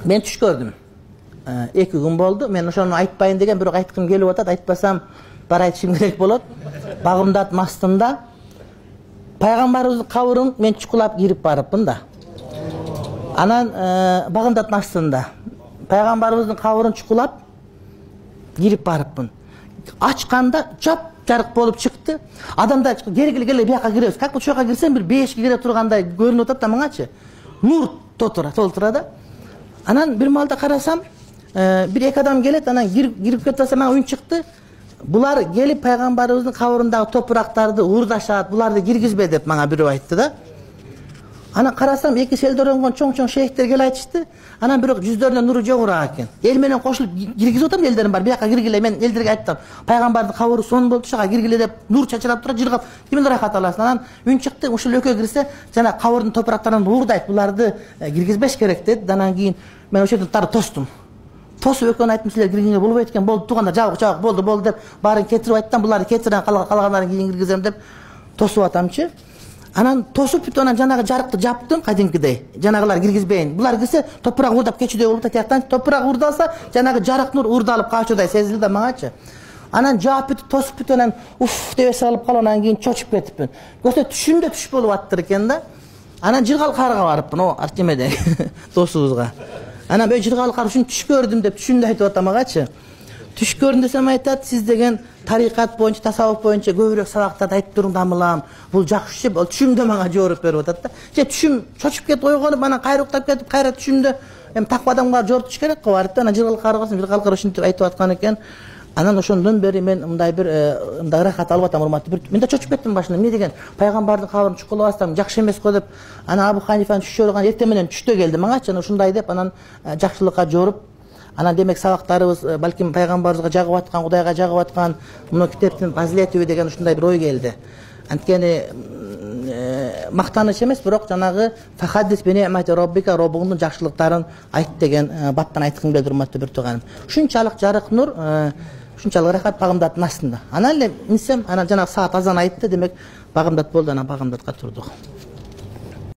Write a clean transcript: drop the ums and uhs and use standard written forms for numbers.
мен түш көрдім. 2 күн болды. Мен ошону айтпайын деген, бирок айткым келип атат. Айтпасам бар айтышым керек болот. Багымдаттын астында пайгамбарыбыздын кабырын мен чукулап кирип барыпмын да. Анан багымдаттын астында пайгамбарыбыздын кабырын чукулап кирип барыпмын. Ачканда жап-жарык болуп чыкты. Адамдар келе бияка киребиз. Как ошол жака кирсем бир 5 кире тургандай көрүнүп атат да маңачы. Нур толтура. Анан бир малда карасам, bir 2 adam келет, анан кирип кетсе мага үн чыкты. Булар келип пайгамбарыбыздын кабырындагы топурактарды уурдашат, буларды киргизбе деп мага бирөө айтты да. Анан карасам 2 селдөрөнгөн чоң-чоң шейхтер келип айтышты. Анан бирок жүздөрүнөн нуру жогураак экен. Эл менен кошулуп киргизип атам, элдерим бар. Бияка киргиле, мен элдерге айттым. Пайгамбардын кабыры сон болду, шага киргиле деп нур чачырап тура жыргап, кимдин рахат аласың. Анан үн чыкты, ушул экөө кирсе, жана кабырдын топурактарын уурдайт, буларды киргизбеш керек деди. Анан кийин мен ошол жерден тостум. Тосуп экөөнү айттым, силер киргенге болбойт экен, болду туугандар, жабык болду деп баарын кетирип айттым, буларды кетирен калгандарын кийин киргизем деп тосуп атамчы. Анан тосуп бүт, анан жанагы жарыкты жаптым кадимкидей. Жанагылар киргизбейин. Булар кирсе топурак уурдап кетүүдөй болуп атат. Тияктан топурак уурдалса, жанагы жарык нур уурдалып качуудай сезилди да магачы. Анан жаап бүт, тосуп бүт, анан уф деп эс алып калып, анан кийин чочуп кетипмин. Көтө түшүмдө түш болуп аттыр экен да. Анан жыргал карга барыпмын, о Артемеде досубузга. Анан бö жыргал кар үчүн түш көрдүм деп түшүмдө айтып атам агачы. Түш көрдүм десем айтат, сиз деген тарикат боюнча, тасаввуф боюнча көбүрөөк сабактарды айтып туруңдамылам. Бул жакшы, бул түшүмдө мага жооп берип атат да. Же түшүм чочуп кетип ойгонуп, анан кайра уктап кетип, кайра түшүмдө эми таква адамга жоортуш керек го барып да. Анан жыргал кар ушинтип айтып аткан экен. Анан ошондон бери мен мындай бир рахат алып атам, урматтуу. Мен да чочуп кеттим башында. Эмне деген пайгамбардын кабырын чукулап астам жакшы эмес го деп. Анан Абу Ханифанын түшү көргөн эртең менен түштө келди маңачы. Анан ушундай деп анан жакшылыкка жоруп, анан демек сабактарыбыз балким пайгамбарыбызга жагып аткан, Кудайга жагып аткан, муну китептин фазилетиби деген ушундай бир ой келди. Анткени мактаныч эмес, бирок жанагы фахаддис бени амати роббика, роббуңдун жакшылыктарын айт деген баптан айткым келди, урматтуу бир тууганым. Ушунчалык жарык нур, ушунчалык рахат багымдаттын астында. Анан эле инсем, анан жанагы саат азан айтты, демек багымдат болду, анан багымдатка турдук.